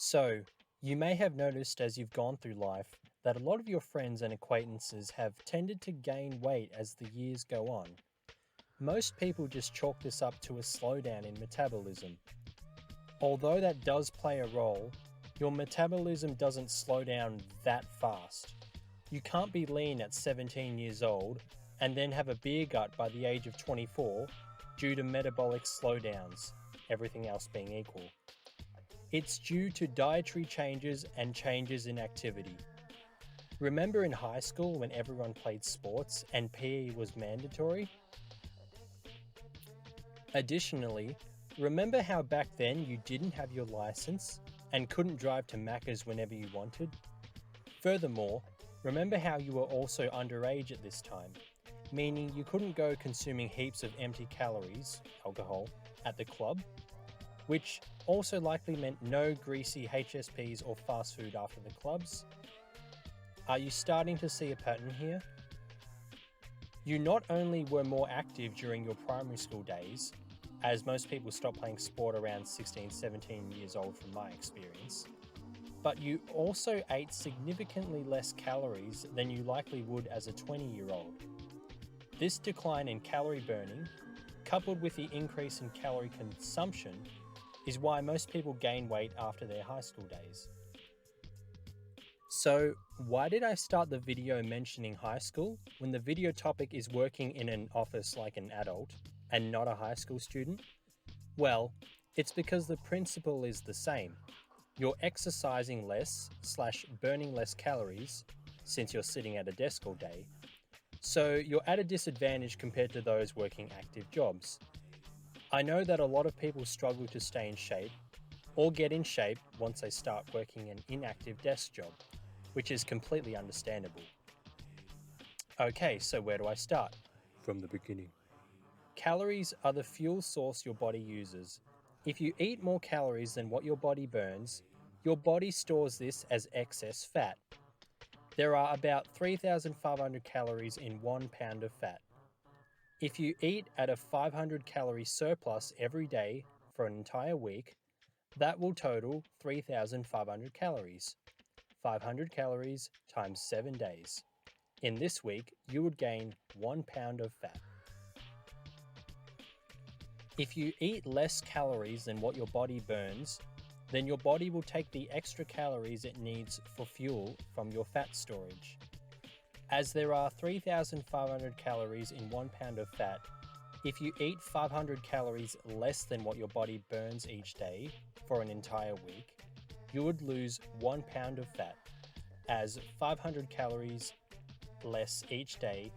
So, you may have noticed as you've gone through life that a lot of your friends and acquaintances have tended to gain weight as the years go on. Most people just chalk this up to a slowdown in metabolism. Although that does play a role, your metabolism doesn't slow down that fast. You can't be lean at 17 years old and then have a beer gut by the age of 24 due to metabolic slowdowns, everything else being equal. It's due to dietary changes and changes in activity. Remember in high school when everyone played sports and PE was mandatory? Additionally, remember how back then you didn't have your license and couldn't drive to Macca's whenever you wanted? Furthermore, remember how you were also underage at this time, meaning you couldn't go consuming heaps of empty calories, alcohol, at the club? Which also likely meant no greasy HSPs or fast food after the clubs. Are you starting to see a pattern here? You not only were more active during your primary school days, as most people stopped playing sport around 16, 17 years old from my experience, but you also ate significantly less calories than you likely would as a 20-year-old. This decline in calorie burning, coupled with the increase in calorie consumption, is why most people gain weight after their high school days. So, why did I start the video mentioning high school when the video topic is working in an office like an adult and not a high school student? Well, it's because the principle is the same. You're exercising less / burning less calories since you're sitting at a desk all day, so you're at a disadvantage compared to those working active jobs. I know that a lot of people struggle to stay in shape or get in shape once they start working an inactive desk job, which is completely understandable. Okay, so where do I start? From the beginning. Calories are the fuel source your body uses. If you eat more calories than what your body burns, your body stores this as excess fat. There are about 3,500 calories in 1 pound of fat. If you eat at a 500 calorie surplus every day for an entire week, that will total 3,500 calories. 500 calories times 7 days. In this week, you would gain 1 pound of fat. If you eat less calories than what your body burns, then your body will take the extra calories it needs for fuel from your fat storage. As there are 3,500 calories in 1 pound of fat, if you eat 500 calories less than what your body burns each day for an entire week, you would lose 1 pound of fat, as 500 calories less each day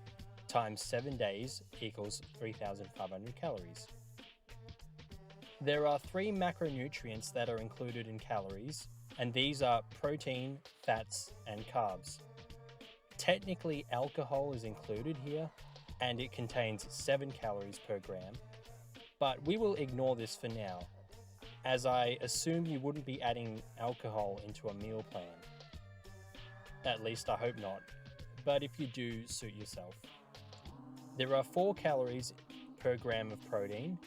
times 7 days equals 3,500 calories. There are 3 macronutrients that are included in calories, and these are protein, fats, and carbs. Technically, alcohol is included here, and it contains 7 calories per gram, but we will ignore this for now, as I assume you wouldn't be adding alcohol into a meal plan. At least I hope not, but if you do, suit yourself. There are 4 calories per gram of protein,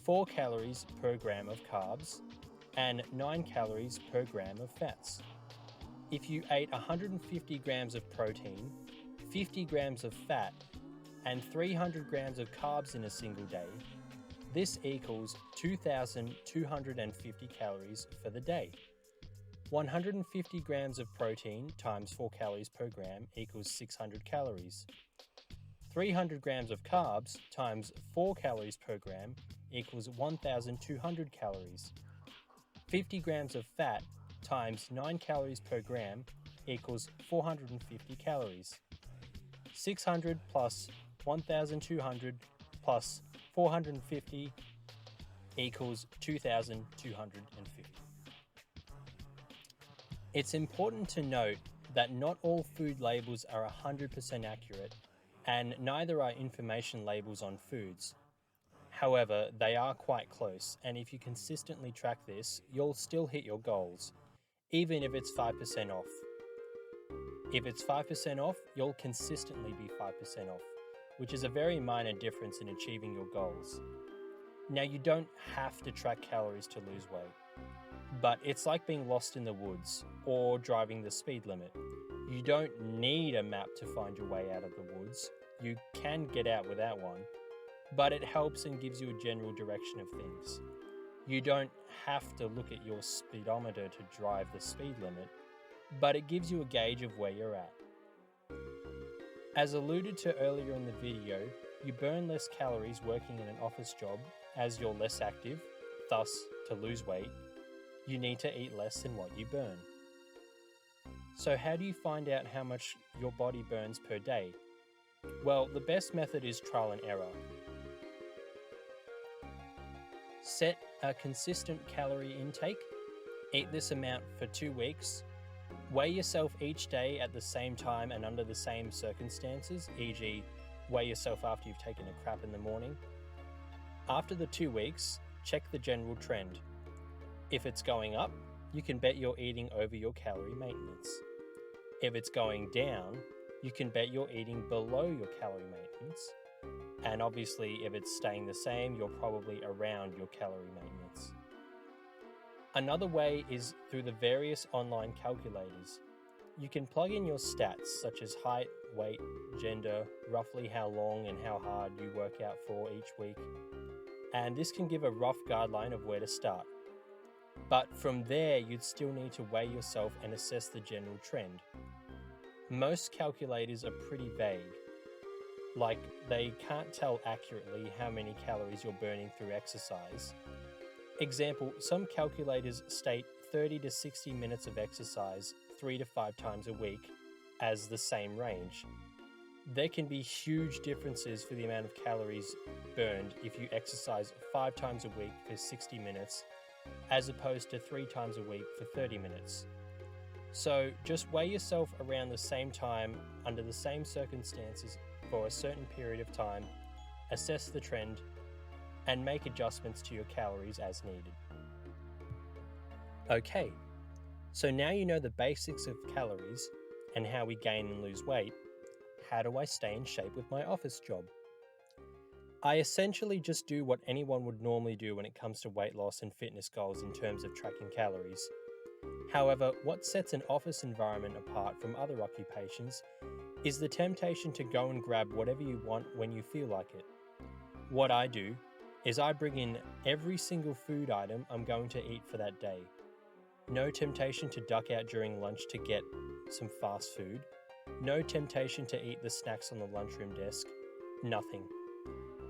4 calories per gram of carbs, and 9 calories per gram of fats. If you ate 150 grams of protein, 50 grams of fat, and 300 grams of carbs in a single day, this equals 2,250 calories for the day. 150 grams of protein times 4 calories per gram equals 600 calories. 300 grams of carbs times 4 calories per gram equals 1,200 calories. 50 grams of fat times 9 calories per gram equals 450 calories. 600 plus 1,200 plus 450 equals 2,250. It's important to note that not all food labels are 100% accurate, and neither are information labels on foods. However, they are quite close, and if you consistently track this, you'll still hit your goals, even if it's 5% off. If it's 5% off, you'll consistently be 5% off, which is a very minor difference in achieving your goals. Now, you don't have to track calories to lose weight. but it's like being lost in the woods or driving the speed limit. You don't need a map to find your way out of the woods. You can get out without one, but it helps and gives you a general direction of things. You don't have to look at your speedometer to drive the speed limit, but it gives you a gauge of where you're at. As alluded to earlier in the video, you burn less calories working in an office job as you're less active. Thus, to lose weight, you need to eat less than what you burn. So how do you find out how much your body burns per day? Well, the best method is trial and error. Set a consistent calorie intake. Eat this amount for 2 weeks. Weigh yourself each day at the same time and under the same circumstances, e.g., weigh yourself after you've taken a crap in the morning. After the 2 weeks, check the general trend. If it's going up, you can bet you're eating over your calorie maintenance. If it's going down, you can bet you're eating below your calorie maintenance. And obviously, if it's staying the same, you're probably around your calorie maintenance. Another way is through the various online calculators. You can plug in your stats such as height, weight, gender, roughly how long and how hard you work out for each week, and this can give a rough guideline of where to start. But from there, you'd still need to weigh yourself and assess the general trend. Most calculators are pretty vague, like they can't tell accurately how many calories you're burning through exercise. Example, some calculators state 30 to 60 minutes of exercise 3 to 5 times a week as the same range. There can be huge differences for the amount of calories burned if you exercise 5 times a week for 60 minutes as opposed to 3 times a week for 30 minutes. So just weigh yourself around the same time under the same circumstances for a certain period of time, assess the trend, and make adjustments to your calories as needed. Okay, so now you know the basics of calories and how we gain and lose weight. How do I stay in shape with my office job? I essentially just do what anyone would normally do when it comes to weight loss and fitness goals in terms of tracking calories. However, what sets an office environment apart from other occupations is the temptation to go and grab whatever you want when you feel like it. What I do is I bring in every single food item I'm going to eat for that day. No temptation to duck out during lunch to get some fast food. No temptation to eat the snacks on the lunchroom desk. Nothing.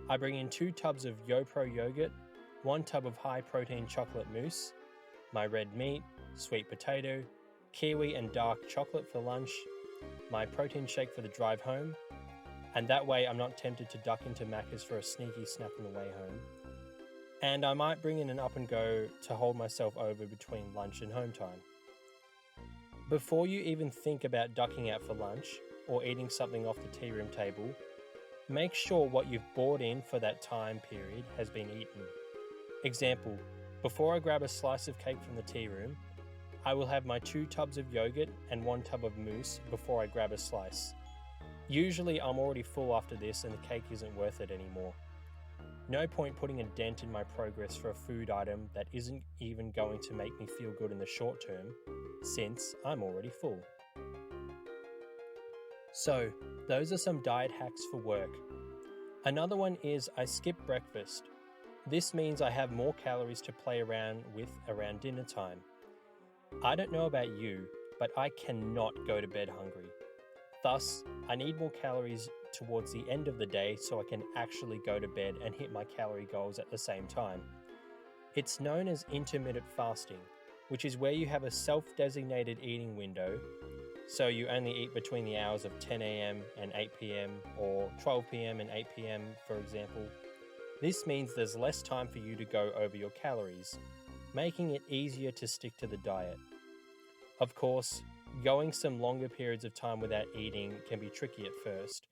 I bring in 2 tubs of YoPro yogurt, 1 tub of high-protein chocolate mousse, my red meat, sweet potato, kiwi and dark chocolate for lunch, my protein shake for the drive home, and that way I'm not tempted to duck into Macca's for a sneaky snack on the way home. And I might bring in an up and go to hold myself over between lunch and home time. Before you even think about ducking out for lunch or eating something off the tea room table, make sure what you've bought in for that time period has been eaten. Example, before I grab a slice of cake from the tea room, I will have my 2 tubs of yogurt and 1 tub of mousse before I grab a slice. Usually I'm already full after this and the cake isn't worth it anymore. No point putting a dent in my progress for a food item that isn't even going to make me feel good in the short term, since I'm already full. So, those are some diet hacks for work. Another one is I skip breakfast. This means I have more calories to play around with around dinner time. I don't know about you, but I cannot go to bed hungry. Thus, I need more calories towards the end of the day so I can actually go to bed and hit my calorie goals at the same time. It's known as intermittent fasting, which is where you have a self-designated eating window, so you only eat between the hours of 10 a.m. and 8 p.m. or 12 p.m. and 8 p.m. for example. This means there's less time for you to go over your calories, making it easier to stick to the diet. Of course, going some longer periods of time without eating can be tricky at first,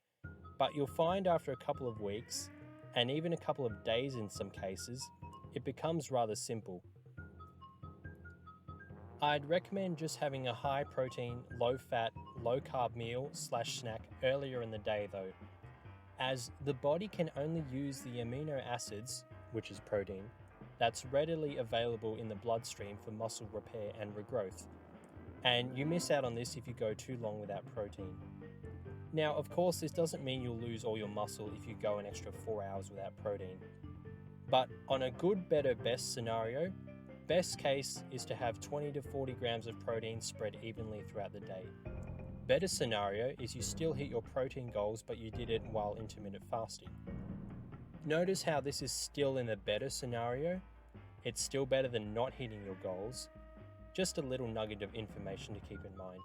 but you'll find after a couple of weeks, and even a couple of days in some cases, it becomes rather simple. I'd recommend just having a high protein, low fat, low carb meal / snack earlier in the day though, as the body can only use the amino acids, which is protein, that's readily available in the bloodstream for muscle repair and regrowth. And you miss out on this if you go too long without protein. Now, of course, this doesn't mean you'll lose all your muscle if you go an extra 4 hours without protein. But on a good, better, best scenario, best case is to have 20 to 40 grams of protein spread evenly throughout the day. Better scenario is you still hit your protein goals, but you did it while intermittent fasting. Notice how this is still in the better scenario. It's still better than not hitting your goals. Just a little nugget of information to keep in mind.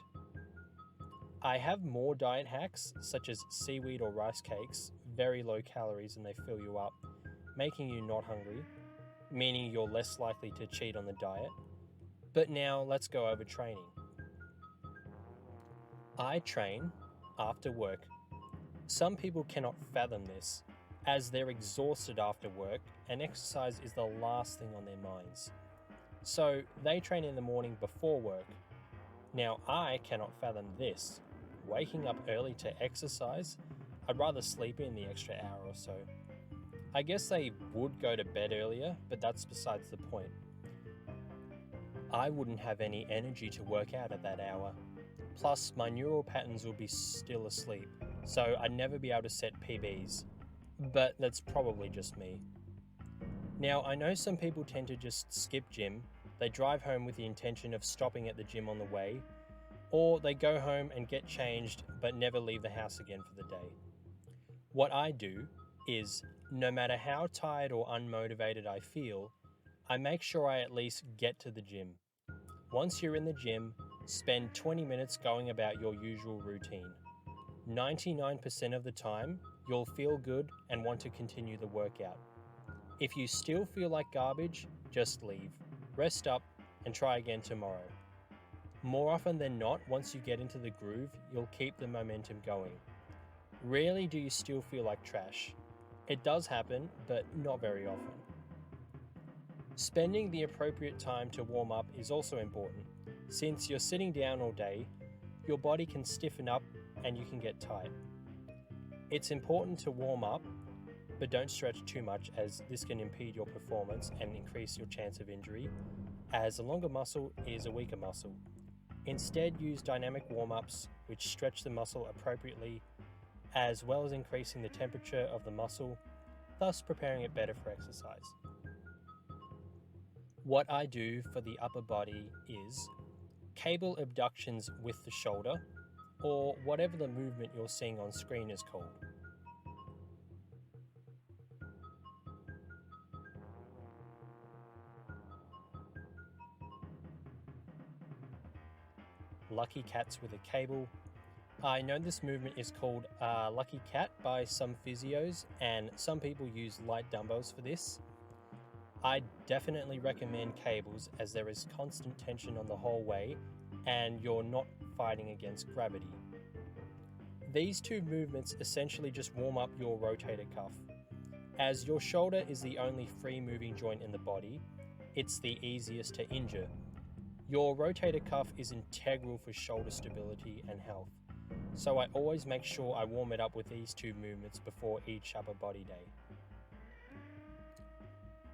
I have more diet hacks, such as seaweed or rice cakes, very low calories and they fill you up, making you not hungry, meaning you're less likely to cheat on the diet. But now let's go over training. I train after work. Some people cannot fathom this, as they're exhausted after work and exercise is the last thing on their minds. So they train in the morning before work. Now I cannot fathom this. Waking up early to exercise, I'd rather sleep in the extra hour or so. I guess they would go to bed earlier, but that's besides the point. I wouldn't have any energy to work out at that hour. Plus, my neural patterns will be still asleep, so I'd never be able to set PBs. But that's probably just me. Now, I know some people tend to just skip gym. They drive home with the intention of stopping at the gym on the way, or they go home and get changed but never leave the house again for the day. What I do is, no matter how tired or unmotivated I feel, I make sure I at least get to the gym. Once you're in the gym, spend 20 minutes going about your usual routine. 99% of the time, you'll feel good and want to continue the workout. If you still feel like garbage, just leave, rest up, and try again tomorrow. More often than not, once you get into the groove, you'll keep the momentum going. Rarely do you still feel like trash. It does happen, but not very often. Spending the appropriate time to warm up is also important. Since you're sitting down all day, your body can stiffen up and you can get tight. It's important to warm up, but don't stretch too much, as this can impede your performance and increase your chance of injury, as a longer muscle is a weaker muscle. Instead, use dynamic warm-ups which stretch the muscle appropriately, as well as increasing the temperature of the muscle, thus preparing it better for exercise. What I do for the upper body is cable abductions with the shoulder, or whatever the movement you're seeing on screen is called. Lucky cats with a cable. I know this movement is called lucky cat by some physios, and some people use light dumbbells for this. I definitely recommend cables, as there is constant tension on the whole way and you're not fighting against gravity. These two movements essentially just warm up your rotator cuff. As your shoulder is the only free moving joint in the body, it's the easiest to injure. Your rotator cuff is integral for shoulder stability and health, so I always make sure I warm it up with these two movements before each upper body day.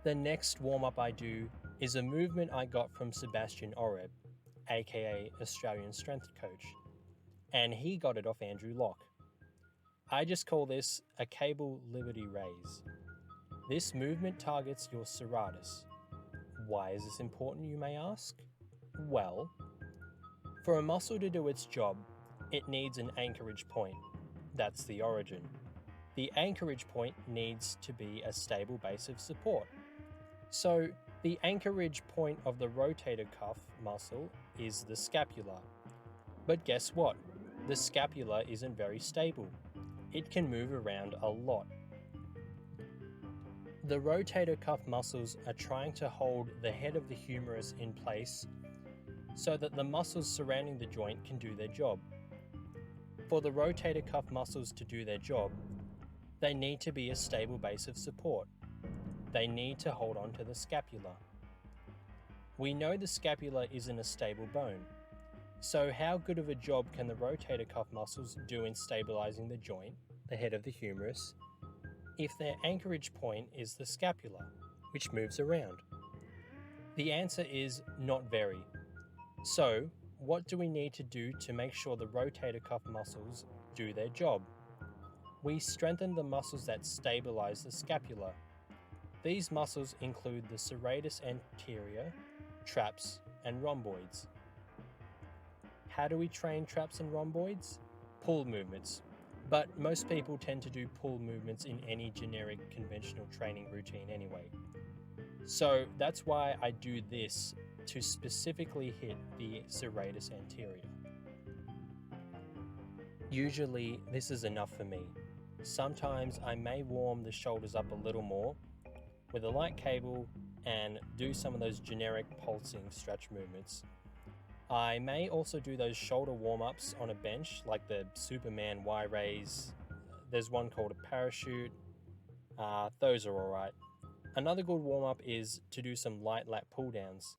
The next warm-up I do is a movement I got from Sebastian Oreb, aka Australian strength coach, and he got it off Andrew Locke. I just call this a cable liberty raise. This movement targets your serratus. Why is this important, you may ask? Well, for a muscle to do its job, it needs an anchorage point. That's the origin. The anchorage point needs to be a stable base of support. So, the anchorage point of the rotator cuff muscle is the scapula. But guess what? The scapula isn't very stable. It can move around a lot. The rotator cuff muscles are trying to hold the head of the humerus in place so that the muscles surrounding the joint can do their job. For the rotator cuff muscles to do their job, they need to be a stable base of support. They need to hold on to the scapula. We know the scapula isn't a stable bone, so how good of a job can the rotator cuff muscles do in stabilizing the joint, the head of the humerus, if their anchorage point is the scapula? which moves around? The answer is not very. So, what do we need to do to make sure the rotator cuff muscles do their job? We strengthen the muscles that stabilize the scapula. These muscles include the serratus anterior, traps, and rhomboids. How do we train traps and rhomboids? Pull movements. But most people tend to do pull movements in any generic conventional training routine anyway. So that's why I do this to specifically hit the serratus anterior. Usually this is enough for me. Sometimes I may warm the shoulders up a little more with a light cable and do some of those generic pulsing stretch movements. I may also do those shoulder warm-ups on a bench like the Superman Y-raise. There's one called a parachute. Those are alright. Another good warm-up is to do some light lat pull-downs.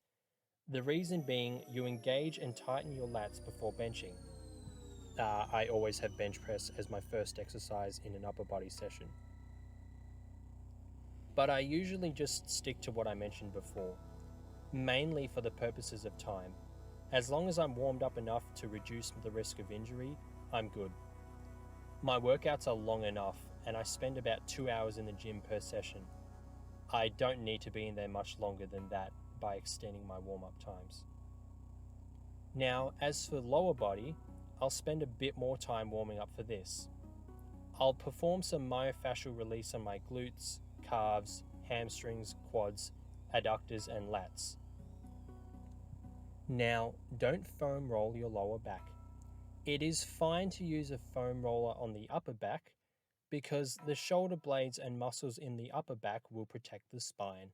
The reason being you engage and tighten your lats before benching. I always have bench press as my first exercise in an upper body session. But I usually just stick to what I mentioned before, mainly for the purposes of time. As long as I'm warmed up enough to reduce the risk of injury, I'm good. My workouts are long enough and I spend about 2 hours in the gym per session. I don't need to be in there much longer than that by extending my warm-up times. Now, as for lower body, I'll spend a bit more time warming up for this. I'll perform some myofascial release on my glutes, calves, hamstrings, quads, adductors, and lats. Now, don't foam roll your lower back. It is fine to use a foam roller on the upper back because the shoulder blades and muscles in the upper back will protect the spine.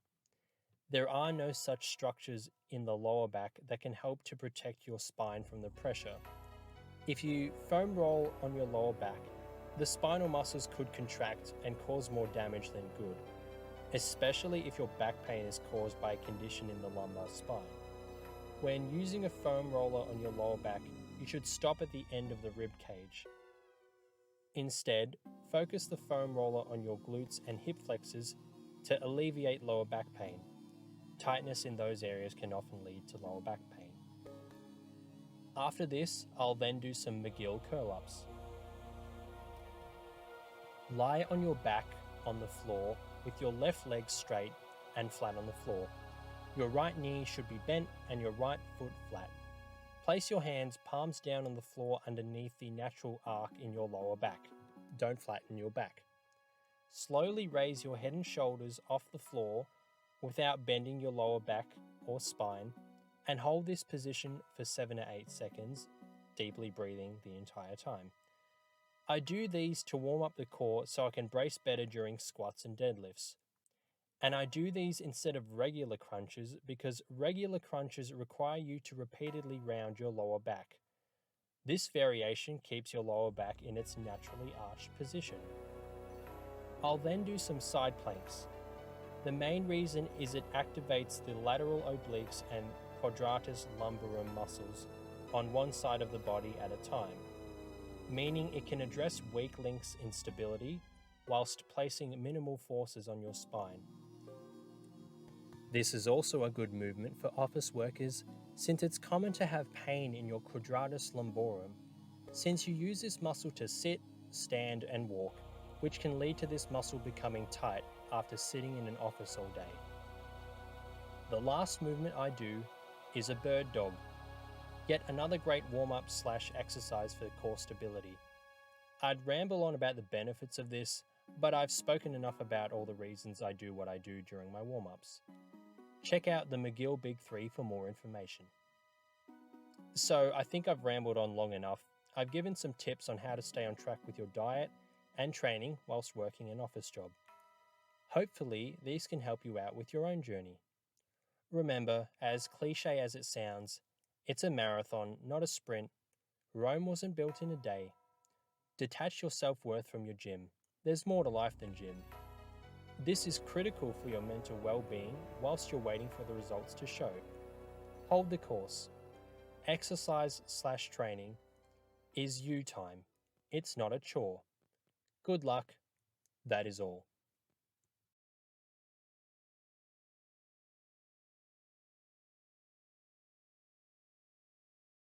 There are no such structures in the lower back that can help to protect your spine from the pressure. If you foam roll on your lower back, the spinal muscles could contract and cause more damage than good, especially if your back pain is caused by a condition in the lumbar spine. When using a foam roller on your lower back, you should stop at the end of the rib cage. Instead, focus the foam roller on your glutes and hip flexors to alleviate lower back pain. Tightness in those areas can often lead to lower back pain. After this, I'll then do some Mcgill Curl Ups. Lie on your back on the floor with your left leg straight and flat on the floor. Your right knee should be bent and your right foot flat. Place your hands palms down on the floor underneath the natural arc in your lower back. Don't flatten your back. Slowly raise your head and shoulders off the floor without bending your lower back or spine, and hold this position for 7 to 8 seconds, deeply breathing the entire time. I do these to warm up the core so I can brace better during squats and deadlifts. And I do these instead of regular crunches because regular crunches require you to repeatedly round your lower back. This variation keeps your lower back in its naturally arched position. I'll then do some side planks. The main reason is it activates the lateral obliques and quadratus lumborum muscles on one side of the body at a time, meaning it can address weak links in stability whilst placing minimal forces on your spine. This is also a good movement for office workers since it's common to have pain in your quadratus lumborum, since you use this muscle to sit, stand, and walk, which can lead to this muscle becoming tight after sitting in an office all day. The last movement I do is a bird dog, yet another great warm-up / exercise for core stability. I'd ramble on about the benefits of this, but I've spoken enough about all the reasons I do what I do during my warm-ups. Check out the Mcgill Big 3 for more information. So I think I've rambled on long enough. I've given some tips on how to stay on track with your diet and training whilst working an office job. Hopefully, these can help you out with your own journey. Remember, as cliche as it sounds, it's a marathon, not a sprint. Rome wasn't built in a day. Detach your self-worth from your gym. There's more to life than gym. This is critical for your mental well-being whilst you're waiting for the results to show. Hold the course. Exercise / training is you time. It's not a chore. Good luck. That is all.